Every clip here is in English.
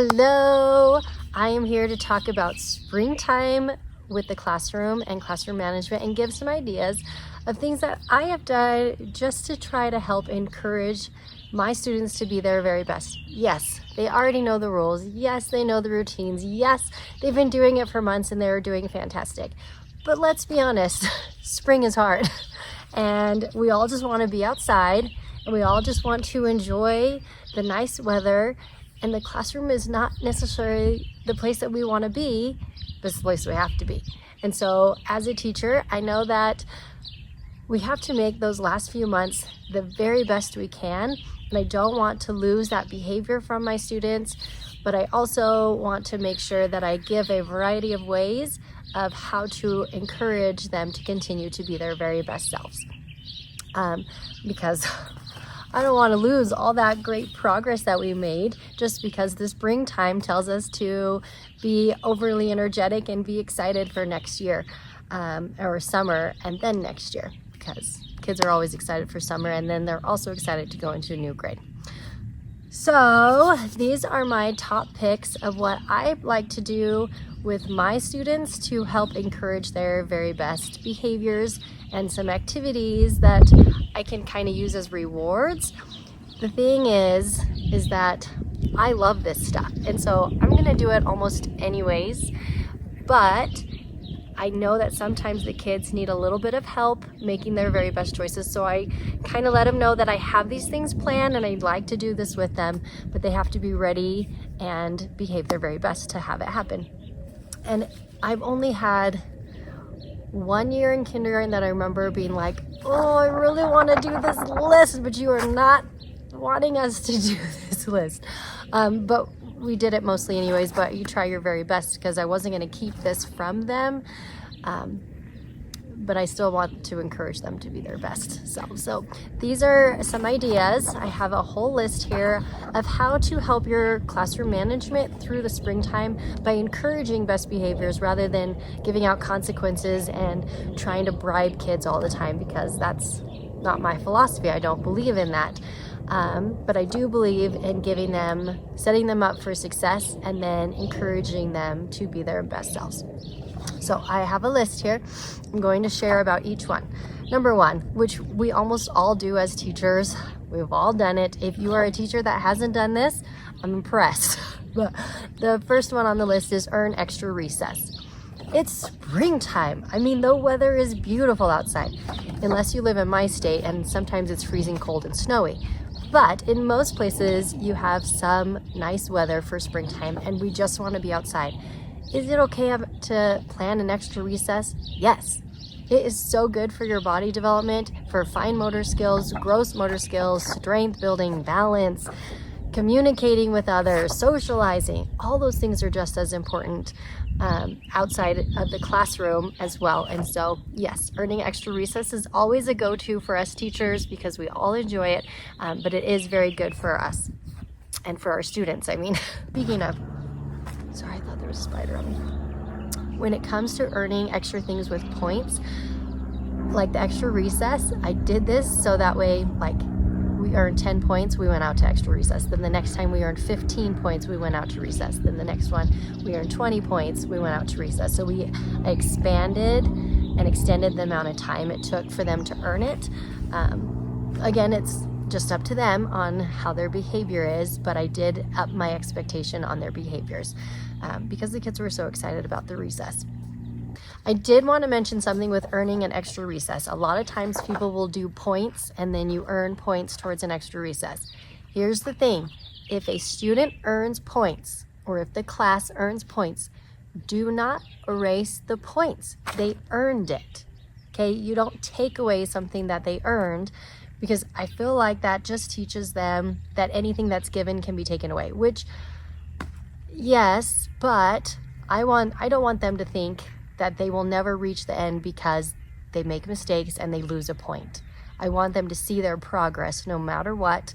Hello, I am here to talk about springtime with the classroom and classroom management and give some ideas of things that I have done just to try to help encourage my students to be their very best. Yes, they already know the rules. Yes, they know the routines. Yes, they've been doing it for months and they're doing fantastic. But let's be honest, spring is hard and we all just want to be outside and we all just want to enjoy the nice weather. And the classroom is not necessarily the place that we want to be, but it's the place we have to be. And so as a teacher, I know that we have to make those last few months the very best we can. And I don't want to lose that behavior from my students, but I also want to make sure that I give a variety of ways of how to encourage them to continue to be their very best selves. Because I don't want to lose all that great progress that we made just because the springtime tells us to be overly energetic and be excited for next year or summer and then next year, because kids are always excited for summer and then they're also excited to go into a new grade. So these are my top picks of what I like to do with my students to help encourage their very best behaviors and some activities that I can kind of use as rewards. The thing is that I love this stuff, and so I'm gonna do it almost anyways, but I know that sometimes the kids need a little bit of help making their very best choices, so I kind of let them know that I have these things planned and I'd like to do this with them, but they have to be ready and behave their very best to have it happen. And I've only had 1 year in kindergarten that I remember being like, oh, I really want to do this list, but you are not wanting us to do this list. But we did it mostly anyways, but you try your very best because I wasn't going to keep this from them. But I still want to encourage them to be their best self. So these are some ideas. I have a whole list here of how to help your classroom management through the springtime by encouraging best behaviors rather than giving out consequences and trying to bribe kids all the time, because that's not my philosophy. I don't believe in that. But I do believe in giving them, setting them up for success and then encouraging them to be their best selves. So I have a list here. I'm going to share about each one. Number one, which we almost all do as teachers. We've all done it. If you are a teacher that hasn't done this, I'm impressed. But the first one on the list is earn extra recess. It's springtime. I mean, the weather is beautiful outside, unless you live in my state and sometimes it's freezing cold and snowy. But in most places, you have some nice weather for springtime and we just want to be outside. Is it okay to plan an extra recess? Yes. It is so good for your body development, for fine motor skills, gross motor skills, strength building, balance, communicating with others, socializing. All those things are just as important outside of the classroom as well. And so, yes, earning extra recess is always a go-to for us teachers because we all enjoy it, but it is very good for us and for our students. I mean, speaking of, sorry, I thought there was a spider on me. When it comes to earning extra things with points, like the extra recess, I did this so that way, like, we earned 10 points, we went out to extra recess. Then the next time we earned 15 points, we went out to recess. Then the next one, we earned 20 points, we went out to recess. So we expanded and extended the amount of time it took for them to earn it. Again, it's just up to them on how their behavior is, but I did up my expectation on their behaviors because the kids were so excited about the recess. I did want to mention something with earning an extra recess. A lot of times people will do points and then you earn points towards an extra recess. Here's the thing. If a student earns points or if the class earns points, do not erase the points. They earned it. Okay? You don't take away something that they earned, because I feel like that just teaches them that anything that's given can be taken away, which, yes, but I don't want them to think that they will never reach the end because they make mistakes and they lose a point. I want them to see their progress no matter what.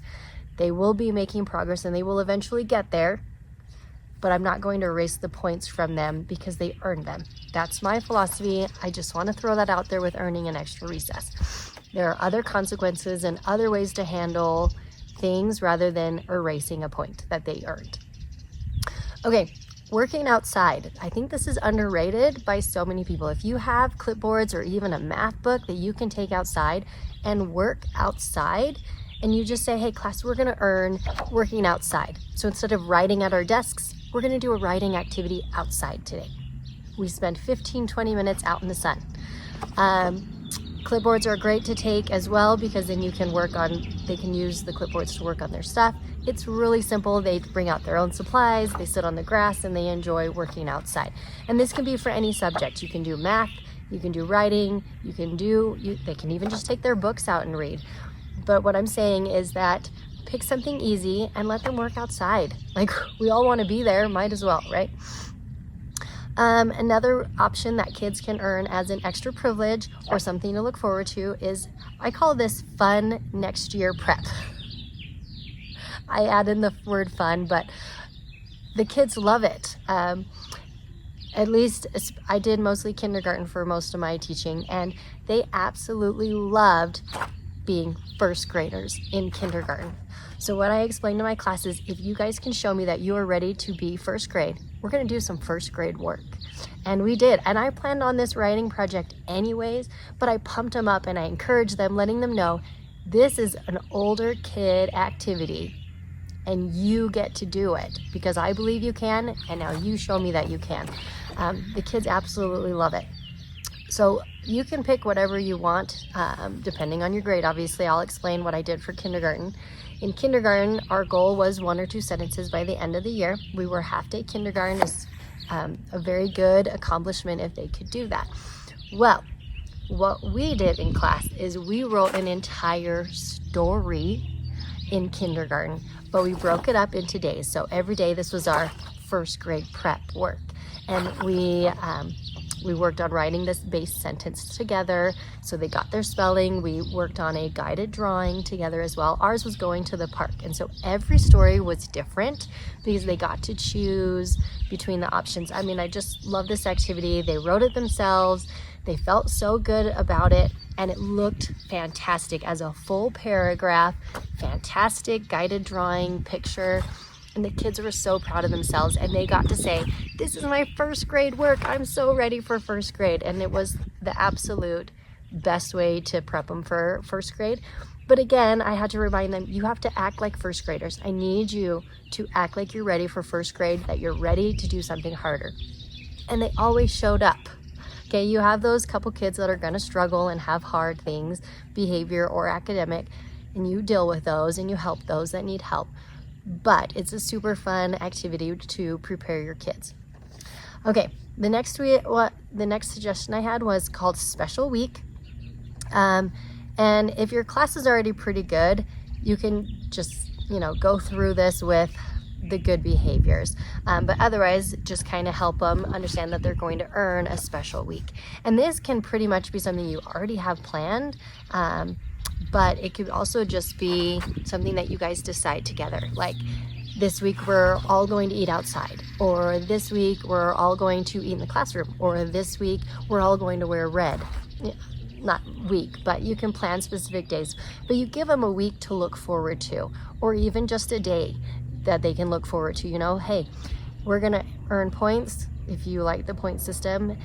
They will be making progress and they will eventually get there, but I'm not going to erase the points from them because they earned them. That's my philosophy. I just want to throw that out there with earning an extra recess. There are other consequences and other ways to handle things rather than erasing a point that they earned. Okay, working outside. I think this is underrated by so many people. If you have clipboards or even a math book that you can take outside and work outside, and you just say, hey class, we're gonna earn working outside. So instead of writing at our desks, we're gonna do a writing activity outside today. We spend 15-20 minutes out in the sun. Clipboards are great to take as well, because then you can they can use the clipboards to work on their stuff. It's really simple. They bring out their own supplies, they sit on the grass, and they enjoy working outside. And this can be for any subject. You can do math, you can do writing, they can even just take their books out and read. But what I'm saying is that pick something easy and let them work outside. Like, we all want to be there, might as well, right? Another option that kids can earn as an extra privilege or something to look forward to is, I call this fun next year prep. I add in the word fun, but the kids love it. At least I did mostly kindergarten for most of my teaching, and they absolutely loved being first graders in kindergarten. So what I explained to my class is, if you guys can show me that you are ready to be first grade, we're gonna do some first grade work. And we did, and I planned on this writing project anyways, but I pumped them up and I encouraged them, letting them know this is an older kid activity and you get to do it because I believe you can, and now you show me that you can. The kids absolutely love it. So you can pick whatever you want, depending on your grade. Obviously, I'll explain what I did for kindergarten. In kindergarten, our goal was 1 or 2 sentences by the end of the year. We were half-day kindergarten. Is a very good accomplishment if they could do that. Well, what we did in class is we wrote an entire story in kindergarten, but we broke it up into days. So every day, this was our first grade prep work. And we worked on writing this base sentence together, so they got their spelling. We worked on a guided drawing together as well. Ours was going to the park, and so every story was different because they got to choose between the options. I mean, I just love this activity. They wrote it themselves. They felt so good about it, and it looked fantastic as a full paragraph, fantastic guided drawing picture. And the kids were so proud of themselves, and they got to say, this is my first grade work. I'm so ready for first grade. And it was the absolute best way to prep them for first grade. But again, I had to remind them, you have to act like first graders. I need you to act like you're ready for first grade, that you're ready to do something harder. And they always showed up. Okay, you have those couple kids that are gonna struggle and have hard things, behavior or academic, and you deal with those and you help those that need help. But it's a super fun activity to prepare your kids. Okay, the next suggestion I had was called Special Week. And if your class is already pretty good, you can just, go through this with the good behaviors. But otherwise, just kind of help them understand that they're going to earn a special week. And this can pretty much be something you already have planned. But it could also just be something that you guys decide together. Like, this week we're all going to eat outside, or this week we're all going to eat in the classroom, or this week we're all going to wear red. Not week, but you can plan specific days. But you give them a week to look forward to, or even just a day that they can look forward to. Hey, we're gonna earn points. If you like the point system,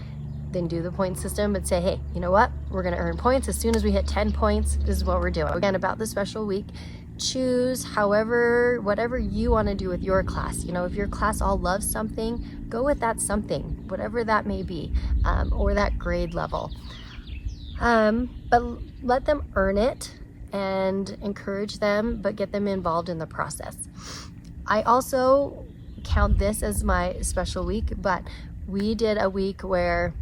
then do the point system, but say, hey, you know what? We're gonna earn points. As soon as we hit 10 points, this is what we're doing. Again, about the special week, choose whatever you wanna do with your class. If your class all loves something, go with that something, whatever that may be, or that grade level. But let them earn it and encourage them, but get them involved in the process. I also count this as my special week, but we did a week where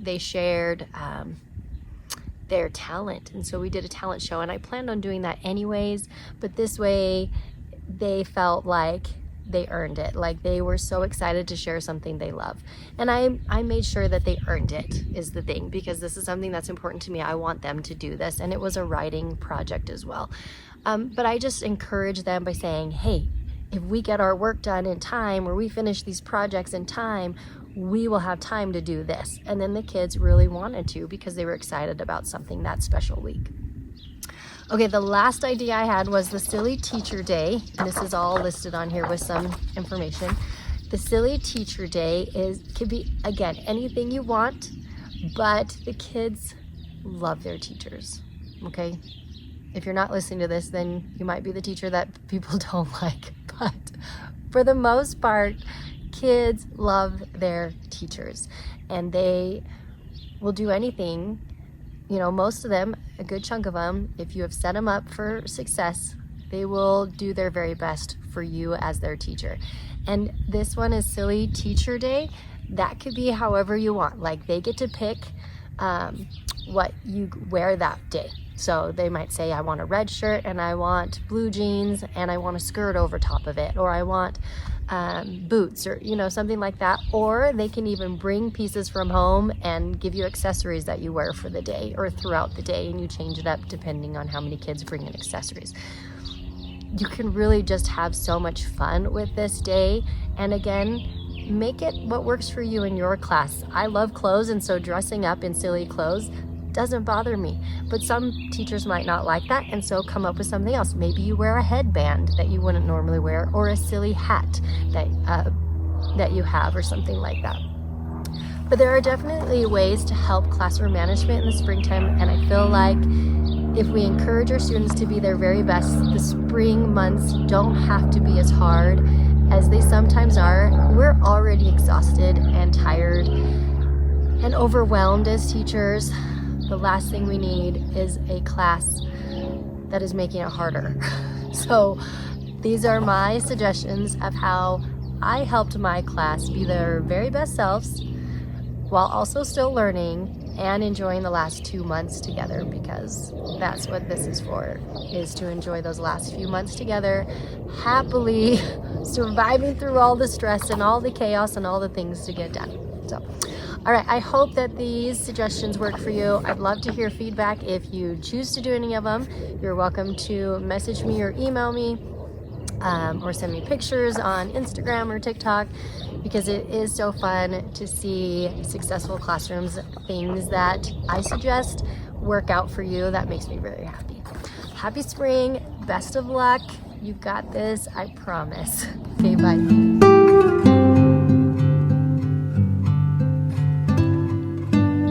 they shared their talent, and so we did a talent show, and I planned on doing that anyways, but this way they felt like they earned it, like they were so excited to share something they love. And I made sure that they earned it, is the thing, because this is something that's important to me. I want them to do this, and it was a writing project as well. But I just encourage them by saying, hey, if we get our work done in time, or we finish these projects in time, we will have time to do this. And then the kids really wanted to, because they were excited about something that special week. Okay, the last idea I had was the Silly Teacher Day. And this is all listed on here with some information. The Silly Teacher Day could be, again, anything you want, but the kids love their teachers, okay? If you're not listening to this, then you might be the teacher that people don't like, but for the most part, kids love their teachers, and they will do anything. You know, most of them, a good chunk of them, if you have set them up for success, they will do their very best for you as their teacher. And this one is Silly Teacher Day. That could be however you want. Like, they get to pick what you wear that day. So they might say, I want a red shirt and I want blue jeans and I want a skirt over top of it, or I want boots, or something like that. Or they can even bring pieces from home and give you accessories that you wear for the day or throughout the day, and you change it up depending on how many kids bring in accessories. You can really just have so much fun with this day, and again, make it what works for you in your class. I love clothes, and so dressing up in silly clothes doesn't bother me, but some teachers might not like that, and so come up with something else. Maybe you wear a headband that you wouldn't normally wear, or a silly hat that you have, or something like that. But there are definitely ways to help classroom management in the springtime, and I feel like if we encourage our students to be their very best, the spring months don't have to be as hard as they sometimes are. We're already exhausted and tired and overwhelmed as teachers. The last thing we need is a class that is making it harder. So these are my suggestions of how I helped my class be their very best selves while also still learning and enjoying the last 2 months together, because that's what this is for, is to enjoy those last few months together, happily surviving through all the stress and all the chaos and all the things to get done. So, all right, I hope that these suggestions work for you. I'd love to hear feedback. If you choose to do any of them, you're welcome to message me or email me, or send me pictures on Instagram or TikTok, because it is so fun to see successful classrooms, things that I suggest work out for you. That makes me very happy. Happy spring, best of luck. You got this, I promise. Okay, bye.